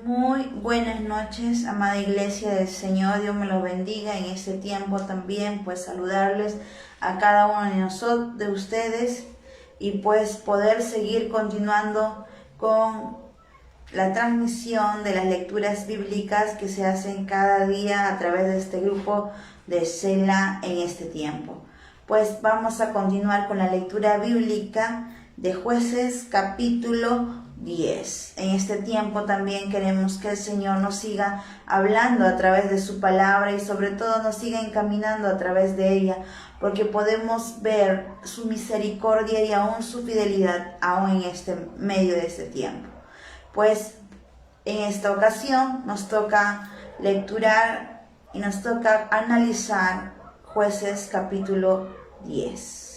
Muy buenas noches, amada Iglesia del Señor. Dios me los bendiga en este tiempo también, pues saludarles a cada uno de nosotros, de ustedes, y pues poder seguir continuando con la transmisión de las lecturas bíblicas que se hacen cada día a través de este grupo de Selah en este tiempo. Pues vamos a continuar con la lectura bíblica de Jueces capítulo 10. En este tiempo también queremos que el Señor nos siga hablando a través de su palabra y sobre todo nos siga encaminando a través de ella, porque podemos ver su misericordia y aún su fidelidad aún en este medio de este tiempo. Pues en esta ocasión nos toca lecturar y nos toca analizar Jueces capítulo 10.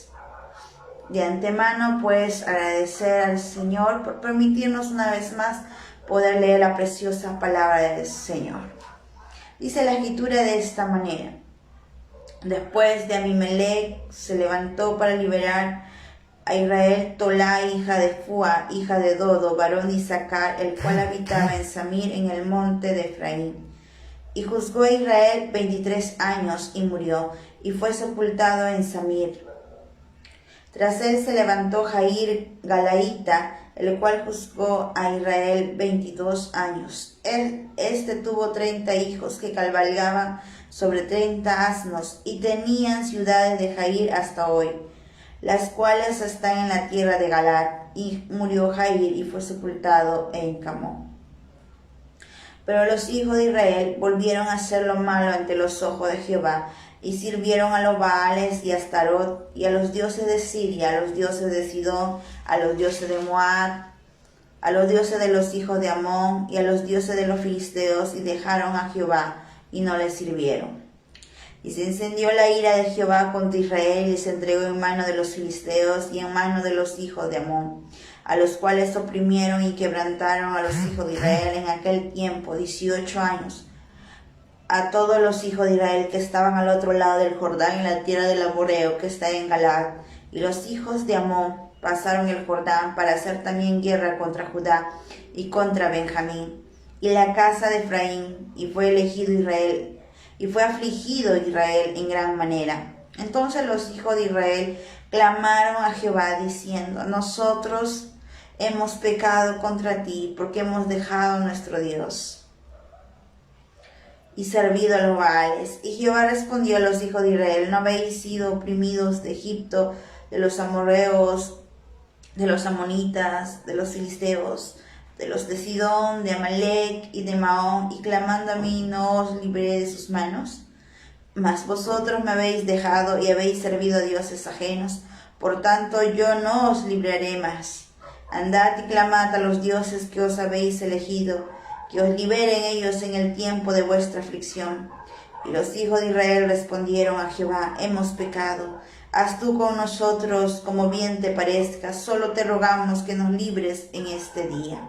De antemano, pues agradecer al Señor por permitirnos una vez más poder leer la preciosa palabra del Señor. Dice la escritura de esta manera: después de Abimelech se levantó para liberar a Israel Tolá, hija de Fua, hija de Dodo, varón de Isaacar, el cual habitaba en Samir, en el monte de Efraín. Y juzgó a Israel 23 años y murió, y fue sepultado en Samir. Tras él se levantó Jair Galaíta, el cual juzgó a Israel 22 años. Este tuvo 30 hijos que cabalgaban sobre 30 asnos, y tenían ciudades de Jair hasta hoy, las cuales están en la tierra de Galaad. Y murió Jair y fue sepultado en Camón. Pero los hijos de Israel volvieron a hacer lo malo ante los ojos de Jehová, y sirvieron a los Baales y a Astarot, y a los dioses de Siria, a los dioses de Sidón, a los dioses de Moab, a los dioses de los hijos de Amón, y a los dioses de los filisteos, y dejaron a Jehová, y no le sirvieron. Y se encendió la ira de Jehová contra Israel, y se entregó en mano de los filisteos y en mano de los hijos de Amón, a los cuales oprimieron y quebrantaron a los hijos de Israel en aquel tiempo 18 años. A todos los hijos de Israel que estaban al otro lado del Jordán, en la tierra del Amorreo que está en Galaad. Y los hijos de Amón pasaron el Jordán para hacer también guerra contra Judá y contra Benjamín y la casa de Efraín, y fue elegido Israel, y fue afligido Israel en gran manera. Entonces los hijos de Israel clamaron a Jehová diciendo: nosotros hemos pecado contra ti, porque hemos dejado a nuestro Dios y servido a los Baales. Y Jehová respondió a los hijos de Israel: ¿no habéis sido oprimidos de Egipto, de los amorreos, de los amonitas, de los filisteos, de los de Sidón, de Amalec y de Maón, y clamando a mí no os libré de sus manos? Mas vosotros me habéis dejado y habéis servido a dioses ajenos, por tanto yo no os libraré más. Andad y clamad a los dioses que os habéis elegido, que os liberen ellos en el tiempo de vuestra aflicción. Y los hijos de Israel respondieron a Jehová: hemos pecado. Haz tú con nosotros como bien te parezca, solo te rogamos que nos libres en este día.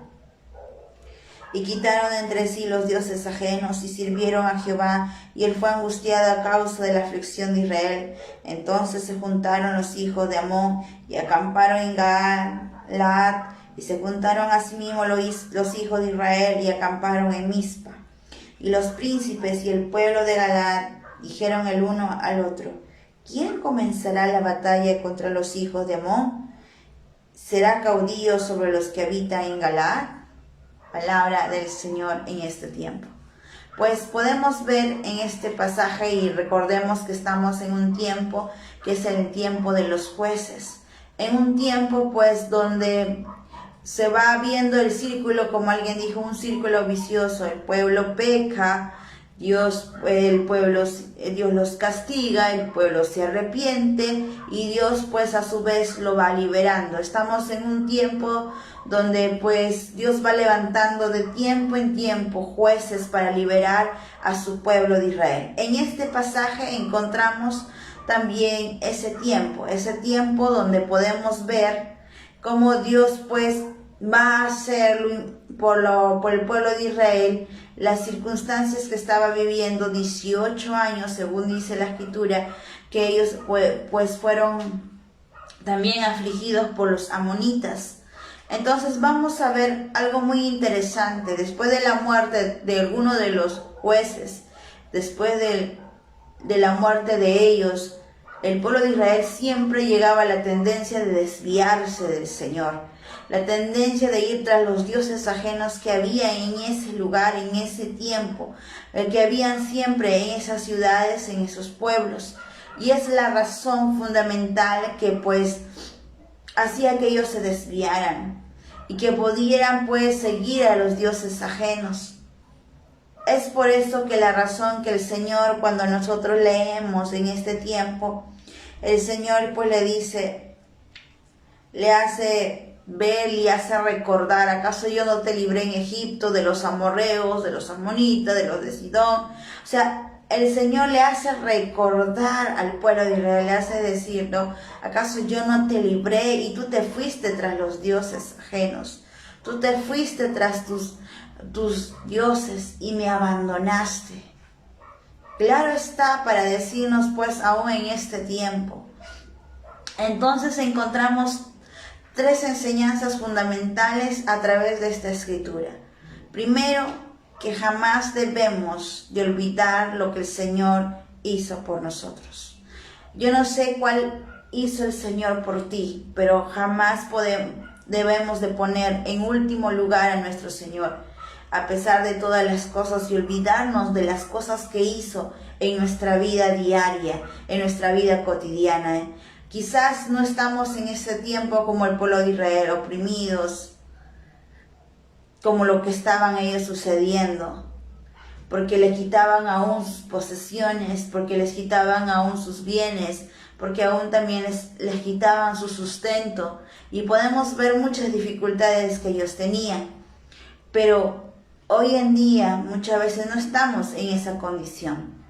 Y quitaron entre sí los dioses ajenos y sirvieron a Jehová, y él fue angustiado a causa de la aflicción de Israel. Entonces se juntaron los hijos de Amón y acamparon en Galaad, y se juntaron asimismo los hijos de Israel y acamparon en Mizpa. Y los príncipes y el pueblo de Galaad dijeron el uno al otro: ¿quién comenzará la batalla contra los hijos de Amón? ¿Será caudillo sobre los que habitan en Galaad? Palabra del Señor en este tiempo. Pues podemos ver en este pasaje, y recordemos que estamos en un tiempo que es el tiempo de los jueces. En un tiempo pues donde se va viendo el círculo, como alguien dijo, un círculo vicioso. El pueblo peca, Dios los castiga, el pueblo se arrepiente y Dios pues a su vez lo va liberando. Estamos en un tiempo donde pues Dios va levantando de tiempo en tiempo jueces para liberar a su pueblo de Israel. En este pasaje encontramos también ese tiempo donde podemos ver cómo Dios pues va a hacer por el pueblo de Israel las circunstancias que estaba viviendo 18 años, según dice la escritura, que ellos pues fueron también afligidos por los amonitas. Entonces vamos a ver algo muy interesante. Después de la muerte de alguno de los jueces, después de la muerte de ellos, el pueblo de Israel siempre llegaba a la tendencia de desviarse del Señor, la tendencia de ir tras los dioses ajenos que había en ese lugar, en ese tiempo, que habían siempre en esas ciudades, en esos pueblos. Y es la razón fundamental que pues hacía que ellos se desviaran y que pudieran pues seguir a los dioses ajenos. Es por eso que la razón que el Señor, cuando nosotros leemos en este tiempo, el Señor pues le dice, le hace ver y hace recordar: ¿acaso yo no te libré en Egipto de los amorreos, de los amonitas, de los de Sidón? O sea, el Señor le hace recordar al pueblo de Israel, le hace decir, ¿no? ¿Acaso yo no te libré y tú te fuiste tras los dioses ajenos? Tú te fuiste tras tus dioses y me abandonaste. Claro está, para decirnos pues aún en este tiempo. Entonces encontramos tres enseñanzas fundamentales a través de esta escritura. Primero, que jamás debemos de olvidar lo que el Señor hizo por nosotros. Yo no sé cuál hizo el Señor por ti, pero jamás debemos de poner en último lugar a nuestro Señor, a pesar de todas las cosas, y olvidarnos de las cosas que hizo en nuestra vida diaria, en nuestra vida cotidiana. Quizás no estamos en ese tiempo como el pueblo de Israel, oprimidos, como lo que estaban ellos sucediendo, porque le quitaban aún sus posesiones, porque les quitaban aún sus bienes, porque aún también les quitaban su sustento, y podemos ver muchas dificultades que ellos tenían. Pero hoy en día muchas veces no estamos en esa condición,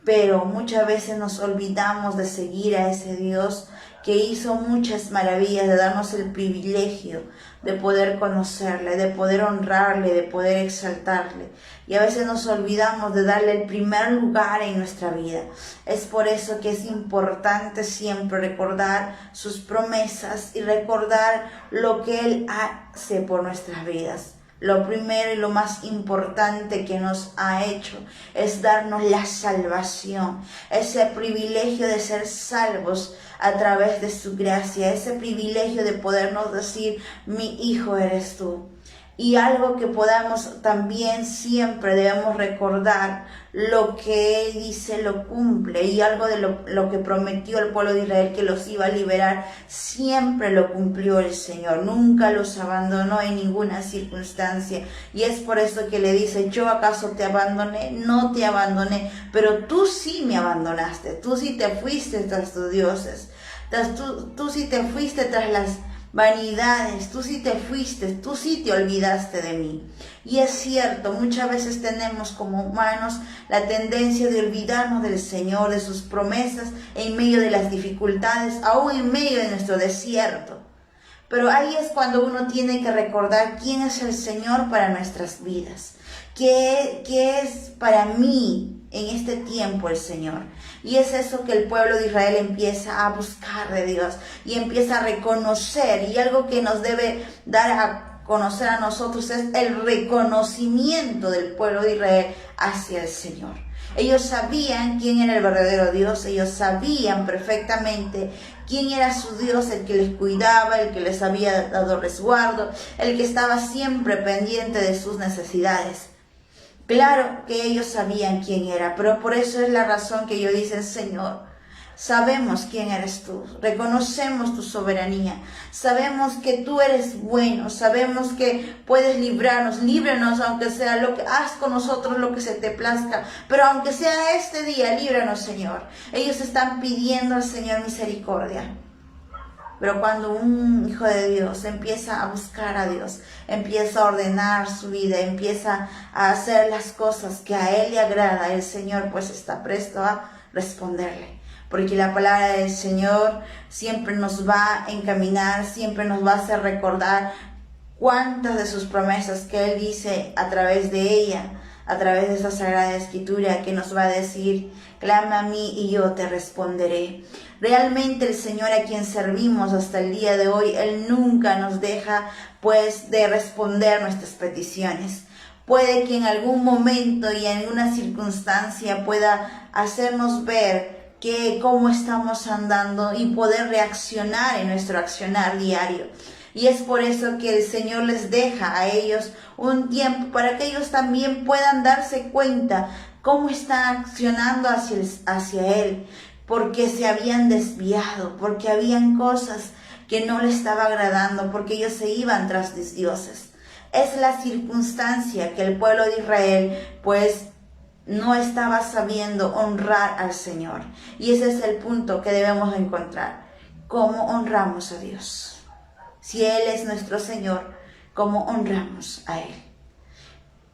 pero muchas veces nos olvidamos de seguir a ese Dios que hizo muchas maravillas, de darnos el privilegio de poder conocerle, de poder honrarle, de poder exaltarle. Y a veces nos olvidamos de darle el primer lugar en nuestra vida. Es por eso que es importante siempre recordar sus promesas y recordar lo que Él hace por nuestras vidas. Lo primero y lo más importante que nos ha hecho es darnos la salvación, ese privilegio de ser salvos a través de su gracia, ese privilegio de podernos decir, mi hijo eres tú. Y algo que podamos también siempre debemos recordar, lo que Él dice lo cumple, y algo de lo que prometió el pueblo de Israel, que los iba a liberar, siempre lo cumplió el Señor, nunca los abandonó en ninguna circunstancia. Y es por eso que le dice, yo acaso te abandoné, no te abandoné, pero tú sí me abandonaste, tú sí te fuiste tras tus dioses, tú sí te fuiste tras las vanidades, tú sí te fuiste, tú sí te olvidaste de mí. Y es cierto, muchas veces tenemos como humanos la tendencia de olvidarnos del Señor, de sus promesas en medio de las dificultades, aún en medio de nuestro desierto. Pero ahí es cuando uno tiene que recordar quién es el Señor para nuestras vidas, qué es para mí en este tiempo el Señor. Y es eso que el pueblo de Israel empieza a buscar de Dios y empieza a reconocer. Y algo que nos debe dar a conocer a nosotros es el reconocimiento del pueblo de Israel hacia el Señor. Ellos sabían quién era el verdadero Dios, ellos sabían perfectamente quién era su Dios, el que les cuidaba, el que les había dado resguardo, el que estaba siempre pendiente de sus necesidades. Claro que ellos sabían quién era, pero por eso es la razón que ellos dicen, Señor, sabemos quién eres tú, reconocemos tu soberanía, sabemos que tú eres bueno, sabemos que puedes librarnos, líbranos aunque sea lo que haz con nosotros lo que se te plazca, pero aunque sea este día, líbranos, Señor. Ellos están pidiendo al Señor misericordia. Pero cuando un hijo de Dios empieza a buscar a Dios, empieza a ordenar su vida, empieza a hacer las cosas que a Él le agrada, el Señor pues está presto a responderle. Porque la palabra del Señor siempre nos va a encaminar, siempre nos va a hacer recordar cuántas de sus promesas que Él dice a través de ella a través de esta Sagrada Escritura que nos va a decir: clama a mí y yo te responderé. Realmente el Señor a quien servimos hasta el día de hoy, Él nunca nos deja pues de responder nuestras peticiones. Puede que en algún momento y en alguna circunstancia pueda hacernos ver cómo estamos andando y poder reaccionar en nuestro accionar diario. Y es por eso que el Señor les deja a ellos un tiempo para que ellos también puedan darse cuenta cómo están accionando hacia Él, porque se habían desviado, porque habían cosas que no le estaba agradando, porque ellos se iban tras los dioses. Es la circunstancia que el pueblo de Israel pues no estaba sabiendo honrar al Señor. Y ese es el punto que debemos encontrar. ¿Cómo honramos a Dios? Si Él es nuestro Señor, ¿cómo honramos a Él?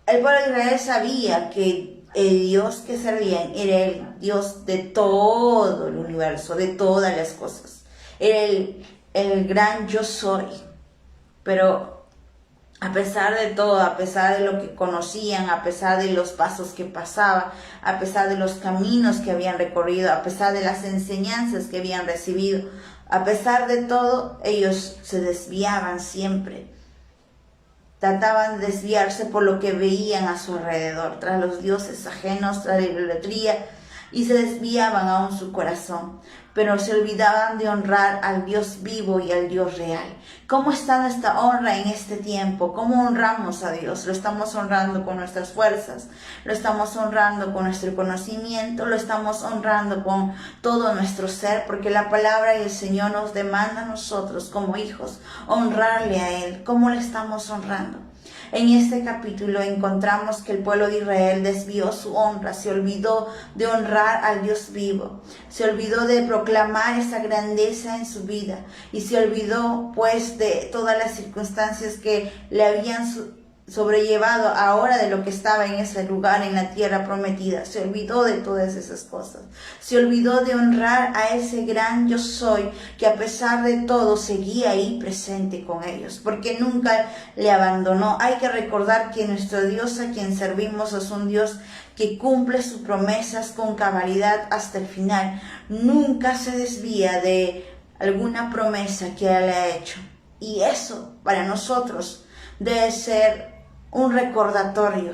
El pueblo de Israel sabía que el Dios que servían era el Dios de todo el universo, de todas las cosas. Era el gran yo soy. Pero a pesar de todo, a pesar de lo que conocían, a pesar de los pasos que pasaban, a pesar de los caminos que habían recorrido, a pesar de las enseñanzas que habían recibido, a pesar de todo, ellos se desviaban siempre. Trataban de desviarse por lo que veían a su alrededor, tras los dioses ajenos, tras la idolatría, y se desviaban aún su corazón, pero se olvidaban de honrar al Dios vivo y al Dios real. ¿Cómo está nuestra honra en este tiempo? ¿Cómo honramos a Dios? ¿Lo estamos honrando con nuestras fuerzas? ¿Lo estamos honrando con nuestro conocimiento? ¿Lo estamos honrando con todo nuestro ser? Porque la palabra y el Señor nos demanda a nosotros como hijos honrarle a Él. ¿Cómo le estamos honrando? En este capítulo encontramos que el pueblo de Israel desvió su honra, se olvidó de honrar al Dios vivo, se olvidó de proclamar esa grandeza en su vida y se olvidó pues de todas las circunstancias que le habían sobrellevado ahora de lo que estaba en ese lugar, en la tierra prometida. Se olvidó de todas esas cosas. Se olvidó de honrar a ese gran yo soy que a pesar de todo seguía ahí presente con ellos, porque nunca le abandonó. Hay que recordar que nuestro Dios a quien servimos es un Dios que cumple sus promesas con cabalidad hasta el final. Nunca se desvía de alguna promesa que Él ha hecho. Y eso para nosotros debe ser un recordatorio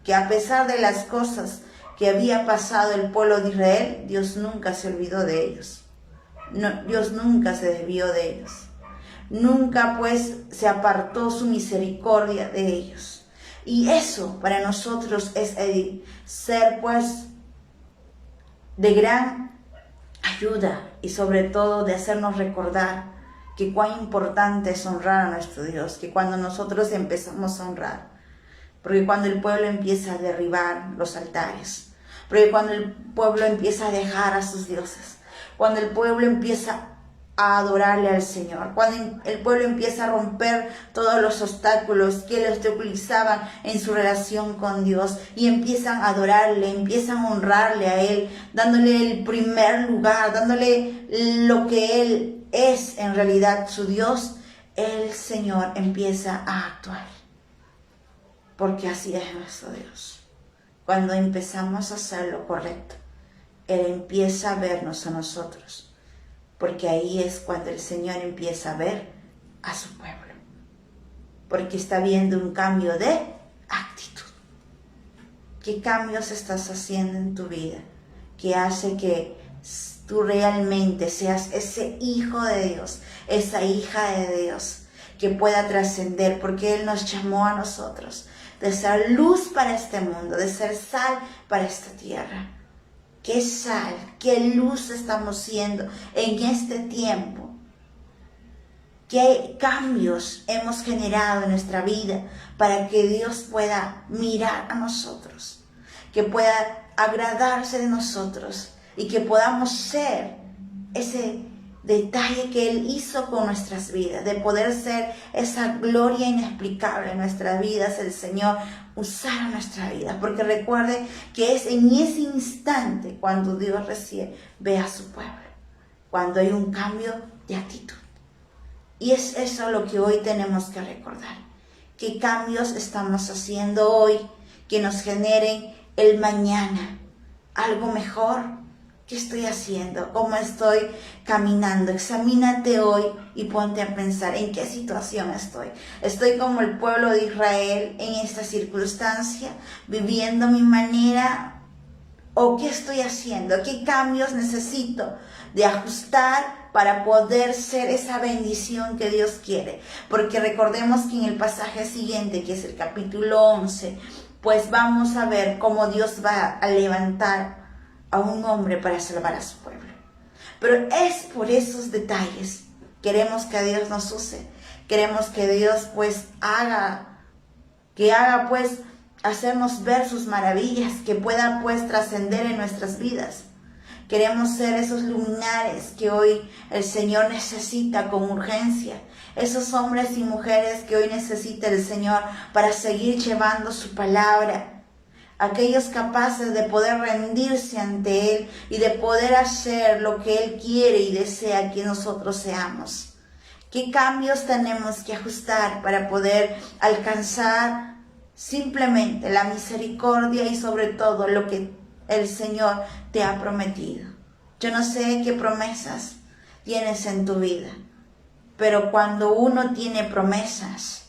que a pesar de las cosas que había pasado el pueblo de Israel, Dios nunca se olvidó de ellos. No, Dios nunca se desvió de ellos. Nunca pues se apartó su misericordia de ellos. Y eso para nosotros es ser pues de gran ayuda y sobre todo de hacernos recordar que cuán importante es honrar a nuestro Dios, que cuando nosotros empezamos a honrar, porque cuando el pueblo empieza a derribar los altares, porque cuando el pueblo empieza a dejar a sus dioses, cuando el pueblo empieza a adorarle al Señor, cuando el pueblo empieza a romper todos los obstáculos que les obstaculizaban en su relación con Dios y empiezan a adorarle, empiezan a honrarle a Él, dándole el primer lugar, dándole lo que Él es en realidad su Dios, el Señor empieza a actuar. Porque así es nuestro Dios. Cuando empezamos a hacer lo correcto, Él empieza a vernos a nosotros. Porque ahí es cuando el Señor empieza a ver a su pueblo. Porque está viendo un cambio de actitud. ¿Qué cambios estás haciendo en tu vida que hace que tú realmente seas ese hijo de Dios, esa hija de Dios que pueda trascender? Porque Él nos llamó a nosotros de ser luz para este mundo, de ser sal para esta tierra. ¿Qué sal, qué luz estamos siendo en este tiempo? ¿Qué cambios hemos generado en nuestra vida para que Dios pueda mirar a nosotros, que pueda agradarse de nosotros y que podamos ser ese detalle que Él hizo con nuestras vidas, de poder ser esa gloria inexplicable en nuestras vidas, el Señor usar nuestra vida? Porque recuerden que es en ese instante cuando Dios recién ve a su pueblo, cuando hay un cambio de actitud. Y es eso lo que hoy tenemos que recordar. ¿Qué cambios estamos haciendo hoy que nos generen el mañana, algo mejor. ¿Qué estoy haciendo? ¿Cómo estoy caminando? Examínate hoy y ponte a pensar en qué situación estoy. ¿Estoy como el pueblo de Israel en esta circunstancia, viviendo mi manera? ¿O qué estoy haciendo? ¿Qué cambios necesito de ajustar para poder ser esa bendición que Dios quiere? Porque recordemos que en el pasaje siguiente, que es el capítulo 11, pues vamos a ver cómo Dios va a levantar a un hombre para salvar a su pueblo. Pero es por esos detalles. Queremos que Dios nos use. Queremos que Dios pues haga pues hacernos ver sus maravillas, que pueda pues trascender en nuestras vidas. Queremos ser esos luminares que hoy el Señor necesita con urgencia. Esos hombres y mujeres que hoy necesita el Señor para seguir llevando su palabra. Aquellos capaces de poder rendirse ante Él y de poder hacer lo que Él quiere y desea que nosotros seamos. ¿Qué cambios tenemos que ajustar para poder alcanzar simplemente la misericordia y sobre todo lo que el Señor te ha prometido? Yo no sé qué promesas tienes en tu vida, pero cuando uno tiene promesas,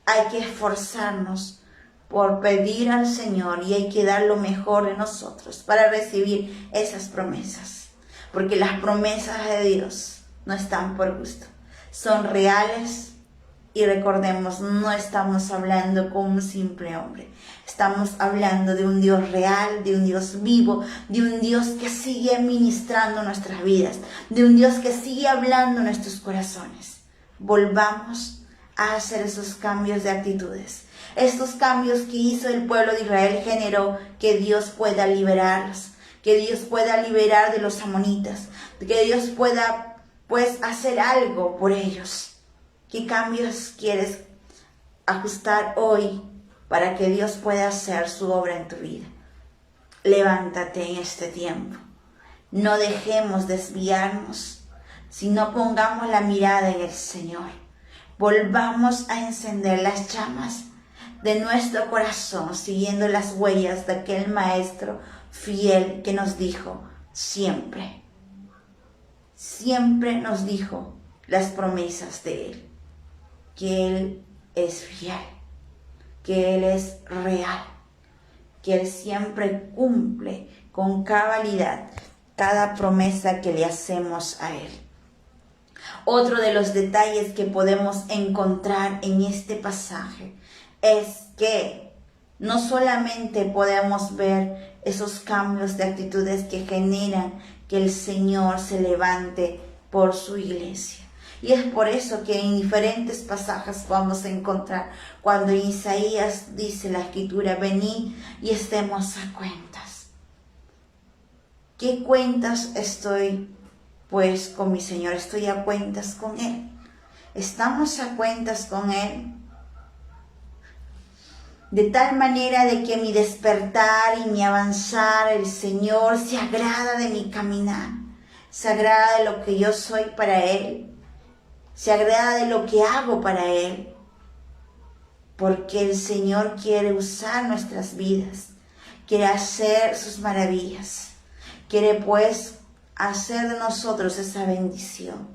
hay que esforzarnos por pedir al Señor y hay que dar lo mejor de nosotros para recibir esas promesas. Porque las promesas de Dios no están por gusto, son reales y recordemos, no estamos hablando con un simple hombre. Estamos hablando de un Dios real, de un Dios vivo, de un Dios que sigue ministrando nuestras vidas, de un Dios que sigue hablando en nuestros corazones. Volvamos a hacer esos cambios de actitudes. Estos cambios que hizo el pueblo de Israel generó que Dios pueda liberarlos, que Dios pueda liberar de los amonitas, que Dios pueda pues hacer algo por ellos. ¿Qué cambios quieres ajustar hoy para que Dios pueda hacer su obra en tu vida? Levántate en este tiempo. No dejemos desviarnos, sino pongamos la mirada en el Señor. Volvamos a encender las llamas de nuestro corazón, siguiendo las huellas de aquel maestro fiel que nos dijo siempre nos dijo las promesas de Él, que Él es fiel, que Él es real, que Él siempre cumple con cabalidad cada promesa que le hacemos a Él. Otro de los detalles que podemos encontrar en este pasaje es que no solamente podemos ver esos cambios de actitudes que generan que el Señor se levante por su iglesia. Y es por eso que en diferentes pasajes vamos a encontrar cuando Isaías dice la Escritura, venid y estemos a cuentas. ¿Qué cuentas estoy pues con mi Señor? Estoy a cuentas con Él. ¿Estamos a cuentas con Él? De tal manera de que mi despertar y mi avanzar, el Señor se agrada de mi caminar, se agrada de lo que yo soy para Él, se agrada de lo que hago para Él, porque el Señor quiere usar nuestras vidas, quiere hacer sus maravillas, quiere pues hacer de nosotros esa bendición.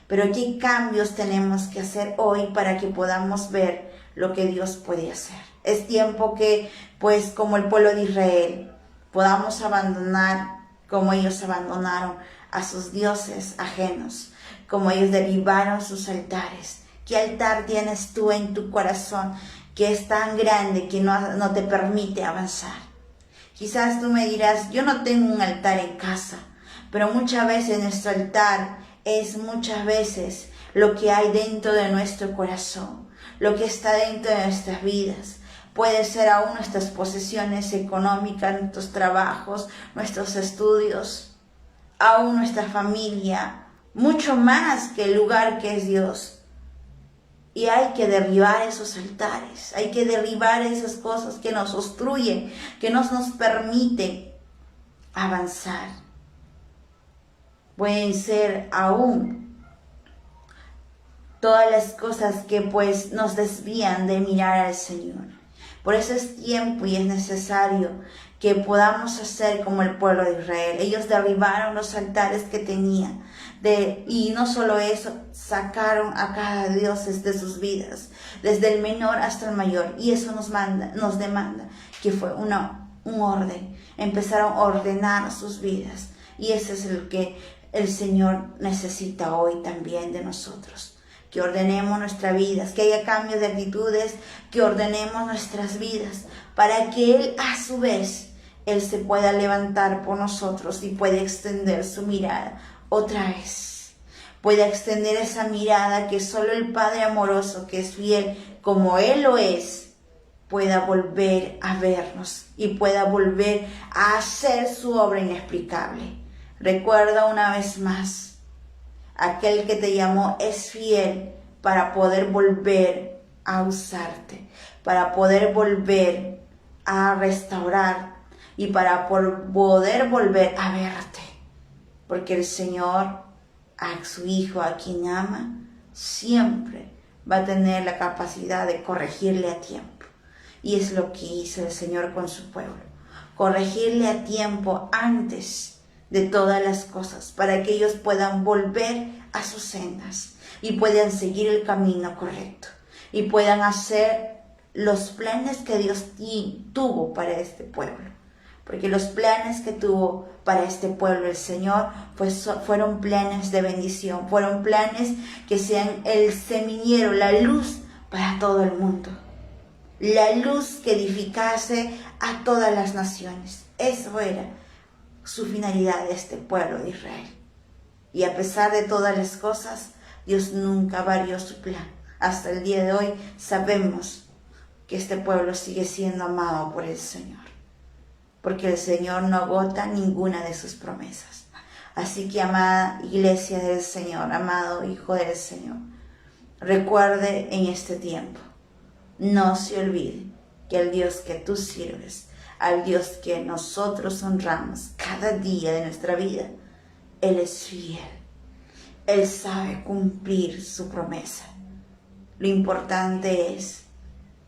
Pero ¿qué cambios tenemos que hacer hoy para que podamos ver lo que Dios puede hacer? Es tiempo que, pues, como el pueblo de Israel, podamos abandonar como ellos abandonaron a sus dioses ajenos, como ellos derribaron sus altares. ¿Qué altar tienes tú en tu corazón que es tan grande que no te permite avanzar? Quizás tú me dirás, yo no tengo un altar en casa, pero muchas veces nuestro altar es muchas veces lo que hay dentro de nuestro corazón, lo que está dentro de nuestras vidas. Puede ser aún nuestras posesiones económicas, nuestros trabajos, nuestros estudios, aún nuestra familia, mucho más que el lugar que es Dios. Y hay que derribar esos altares, hay que derribar esas cosas que nos obstruyen, que no nos permiten avanzar. Pueden ser aún todas las cosas que pues nos desvían de mirar al Señor. Por eso es tiempo y es necesario que podamos hacer como el pueblo de Israel. Ellos derribaron los altares que tenían. Y no solo eso, sacaron a cada dios de sus vidas, desde el menor hasta el mayor. Y eso nos demanda que fue un orden. Empezaron a ordenar sus vidas. Y ese es el que el Señor necesita hoy también de nosotros. Que ordenemos nuestras vidas, que haya cambios de actitudes, que ordenemos nuestras vidas, para que Él a su vez, Él se pueda levantar por nosotros y pueda extender su mirada otra vez. Pueda extender esa mirada que solo el Padre amoroso, que es fiel como Él lo es, pueda volver a vernos y pueda volver a hacer su obra inexplicable. Recuerda una vez más, aquel que te llamó es fiel para poder volver a usarte, para poder volver a restaurar y para poder volver a verte. Porque el Señor, a su Hijo, a quien ama, siempre va a tener la capacidad de corregirle a tiempo. Y es lo que hizo el Señor con su pueblo. Corregirle a tiempo antes de todas las cosas, para que ellos puedan volver a sus sendas y puedan seguir el camino correcto y puedan hacer los planes que Dios tuvo para este pueblo. Porque los planes que tuvo para este pueblo el Señor fueron planes de bendición, fueron planes que sean el semillero, la luz para todo el mundo, la luz que edificase a todas las naciones. Eso era su finalidad de este pueblo de Israel. Y a pesar de todas las cosas, Dios nunca varió su plan. Hasta el día de hoy sabemos que este pueblo sigue siendo amado por el Señor, porque el Señor no agota ninguna de sus promesas. Así que, amada iglesia del Señor, amado Hijo del Señor, recuerde en este tiempo, no se olvide que el Dios que tú sirves, al Dios que nosotros honramos cada día de nuestra vida, Él es fiel. Él sabe cumplir su promesa. Lo importante es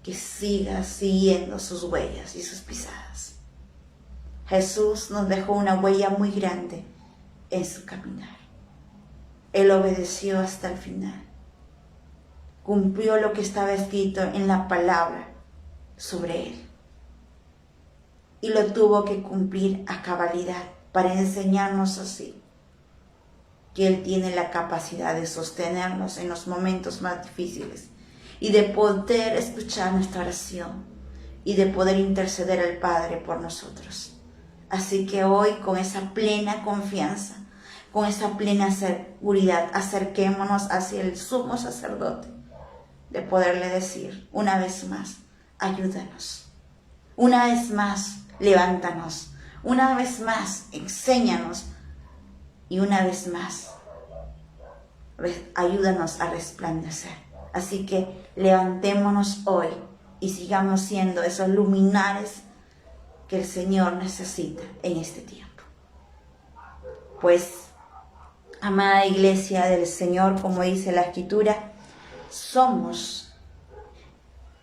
que sigas siguiendo sus huellas y sus pisadas. Jesús nos dejó una huella muy grande en su caminar. Él obedeció hasta el final. Cumplió lo que estaba escrito en la palabra sobre Él. Y lo tuvo que cumplir a cabalidad para enseñarnos así que Él tiene la capacidad de sostenernos en los momentos más difíciles y de poder escuchar nuestra oración y de poder interceder al Padre por nosotros. Así que hoy, con esa plena confianza, con esa plena seguridad, acerquémonos hacia el sumo sacerdote, de poderle decir una vez más, ayúdanos. Una vez más, levántanos. Una vez más, enséñanos. Y una vez más, ayúdanos a resplandecer. Así que levantémonos hoy y sigamos siendo esos luminares que el Señor necesita en este tiempo. Pues, amada iglesia del Señor, como dice la Escritura, somos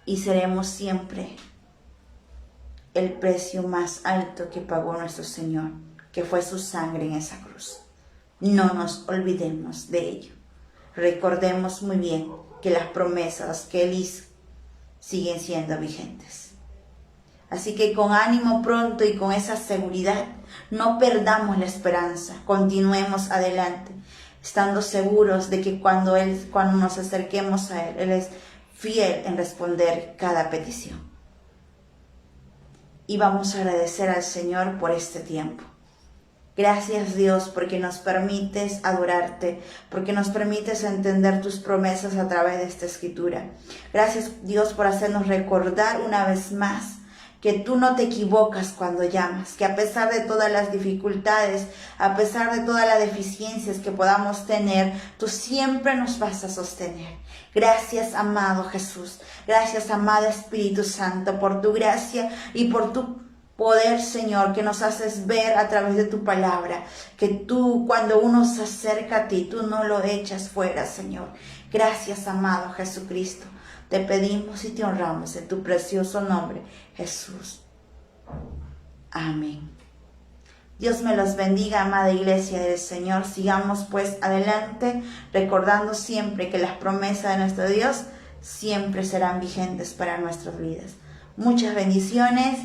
y seremos siempre el precio más alto que pagó nuestro Señor, que fue su sangre en esa cruz. No nos olvidemos de ello. Recordemos muy bien que las promesas que Él hizo siguen siendo vigentes. Así que con ánimo pronto y con esa seguridad, no perdamos la esperanza, continuemos adelante, estando seguros de que cuando nos acerquemos a Él es fiel en responder cada petición. Y vamos a agradecer al Señor por este tiempo. Gracias, Dios, porque nos permites adorarte, porque nos permites entender tus promesas a través de esta escritura. Gracias, Dios, por hacernos recordar una vez más que tú no te equivocas cuando llamas, que a pesar de todas las dificultades, a pesar de todas las deficiencias que podamos tener, tú siempre nos vas a sostener. Gracias, amado Jesús. Gracias, amado Espíritu Santo, por tu gracia y por tu poder, Señor, que nos haces ver a través de tu palabra, que tú, cuando uno se acerca a ti, tú no lo echas fuera, Señor. Gracias, amado Jesucristo, te pedimos y te honramos en tu precioso nombre, Jesús. Amén. Dios me los bendiga, amada iglesia del Señor. Sigamos pues adelante, recordando siempre que las promesas de nuestro Dios siempre serán vigentes para nuestras vidas. Muchas bendiciones